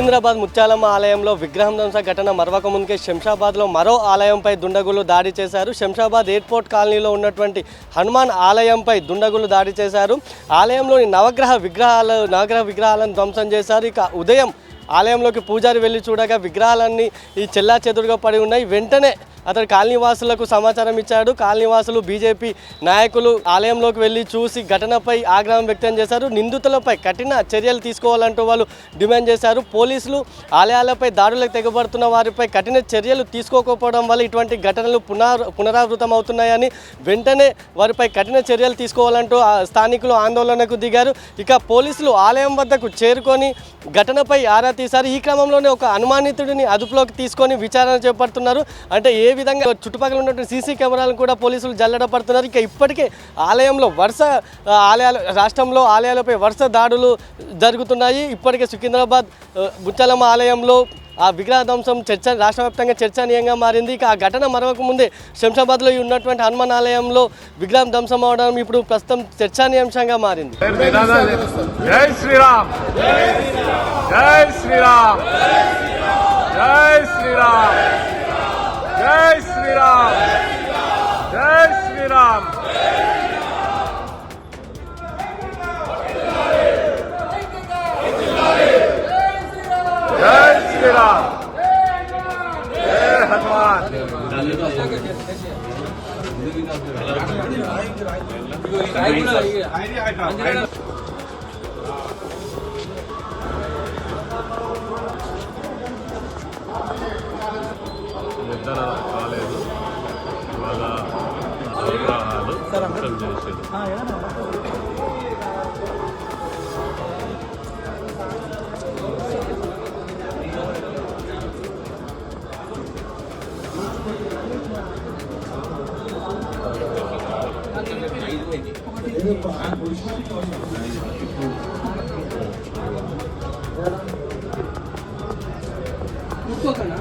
సికింద్రాబాద్ ముత్యాలమ్మ ఆలయంలో విగ్రహం ధ్వంస ఘటన మరవక ముందుకే శంషాబాద్లో మరో ఆలయంపై దుండగులు దాడి చేశారు. శంషాబాద్ ఎయిర్పోర్ట్ కాలనీలో ఉన్నటువంటి హనుమాన్ ఆలయంపై దుండగులు దాడి చేశారు. ఆలయంలోని నవగ్రహ విగ్రహాలను ధ్వంసం చేశారు. ఇక ఉదయం ఆలయంలోకి పూజారి వెళ్ళి చూడగా విగ్రహాలన్నీ ఈ చెల్లాచెదురుగా పడి ఉన్నాయి. వెంటనే అతడు కాలనీవాసులకు సమాచారం ఇచ్చాడు. కాలనీవాసులు బీజేపీ నాయకులు ఆలయంలోకి వెళ్ళి చూసి ఘటనపై ఆగ్రహం వ్యక్తం చేశారు. నిందితులపై కఠిన చర్యలు తీసుకోవాలంటూ వాళ్ళు డిమాండ్ చేశారు. పోలీసులు ఆలయాలపై దాడులకు తెగబడుతున్న వారిపై కఠిన చర్యలు తీసుకోకపోవడం వల్ల ఇటువంటి ఘటనలు పునరావృతం అవుతున్నాయని వెంటనే వారిపై కఠిన చర్యలు తీసుకోవాలంటూ స్థానికులు ఆందోళనకు దిగారు. ఇక పోలీసులు ఆలయం వద్దకు చేరుకొని ఘటనపై ఆరా తీశారు. ఈ క్రమంలోనే ఒక అనుమానితుడిని అదుపులోకి తీసుకొని విచారణ చేపడుతున్నారు. అంటే ఏ విధంగా చుట్టుపక్కల ఉన్నటువంటి సీసీ కెమెరాలను కూడా పోలీసులు జల్లెడ పడుతున్నారు. ఇక ఇప్పటికే ఆలయంలో రాష్ట్రంలో ఆలయాలపై వరుస దాడులు జరుగుతున్నాయి. ఇప్పటికే సికింద్రాబాద్ ముత్యాలమ్మ ఆలయంలో ఆ విగ్రహ ధ్వంసం రాష్ట్ర వ్యాప్తంగా చర్చనీయంగా మారింది. ఇక ఆ ఘటన మరొక ముందే శంషాబాద్లో ఉన్నటువంటి హనుమాన్ ఆలయంలో విగ్రహం ధ్వంసం అవడం ఇప్పుడు ప్రస్తుతం చర్చనీయాంశంగా మారింది. జై శ్రీరామ్, జై శ్రీరామ్, జై శ్రీరామ్, జై శ్రీరామ్, జై శ్రీరామ్. జై శ్రీరామ్, జై హనుమాన్. నిద్ర కాలేదు, వాళ్ళ అవగాహాలు చేసేది. కూర్చోకనా